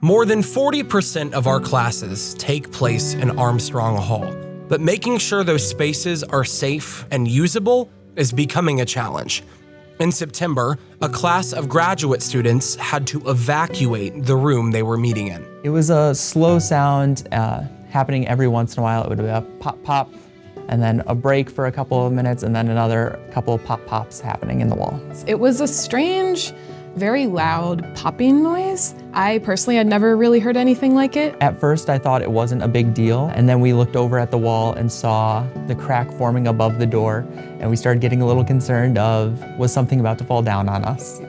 More than 40% of our classes take place in Armstrong Hall, but making sure those spaces are safe and usable is becoming a challenge. In September, a class of graduate students had to evacuate the room they were meeting in. It was a slow sound happening every once in a while. It would be a pop, pop, and then a break for a couple of minutes, and then another couple of pop, pops happening in the wall. It was a strange, very loud popping noise. I personally had never really heard anything like it. At first, I thought it wasn't a big deal, and then we looked over at the wall and saw the crack forming above the door, and we started getting a little concerned of, was something about to fall down on us?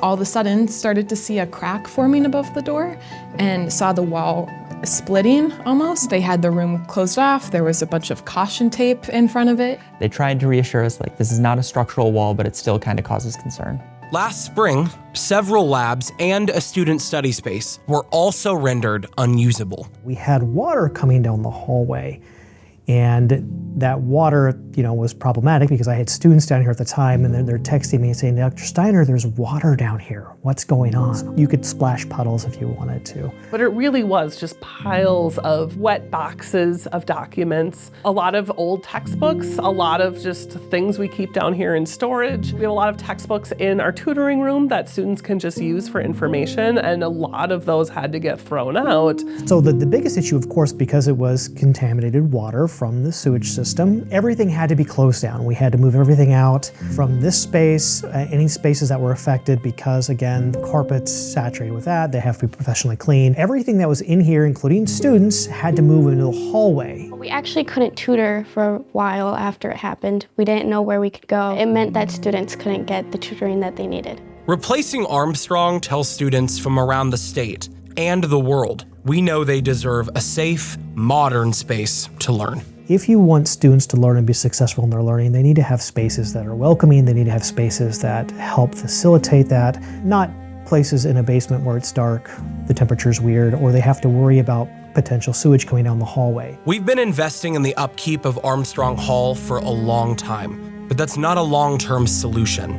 All of a sudden, started to see a crack forming above the door and saw the wall splitting almost. They had the room closed off. There was a bunch of caution tape in front of it. They tried to reassure us, like, this is not a structural wall, but it still kind of causes concern. Last spring, several labs and a student study space were also rendered unusable. We had water coming down the hallway, and that water, was problematic because I had students down here at the time, and then they're texting me and saying, Dr. Steiner, there's water down here. What's going on? You could splash puddles if you wanted to. But it really was just piles of wet boxes of documents, a lot of old textbooks, a lot of just things we keep down here in storage. We have a lot of textbooks in our tutoring room that students can just use for information, and a lot of those had to get thrown out. So the biggest issue, of course, because it was contaminated water from the sewage system, everything had to be closed down. We had to move everything out from this space, any spaces that were affected, because again, the carpet's saturated with that. They have to be professionally cleaned. Everything that was in here, including students, had to move into the hallway. We actually couldn't tutor for a while after it happened. We didn't know where we could go. It meant that students couldn't get the tutoring that they needed. Replacing Armstrong tells students from around the state and the world, we know they deserve a safe, modern space to learn. If you want students to learn and be successful in their learning, they need to have spaces that are welcoming. They need to have spaces that help facilitate that, not places in a basement where it's dark, the temperature's weird, or they have to worry about potential sewage coming down the hallway. We've been investing in the upkeep of Armstrong Hall for a long time, but that's not a long-term solution.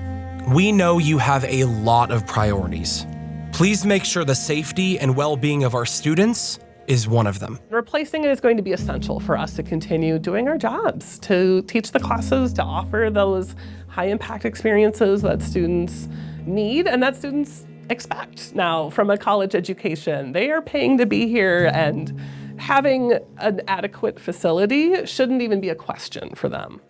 We know you have a lot of priorities. Please make sure the safety and well-being of our students is one of them. Replacing it is going to be essential for us to continue doing our jobs, to teach the classes, to offer those high-impact experiences that students need and that students expect now from a college education. They are paying to be here, and having an adequate facility shouldn't even be a question for them.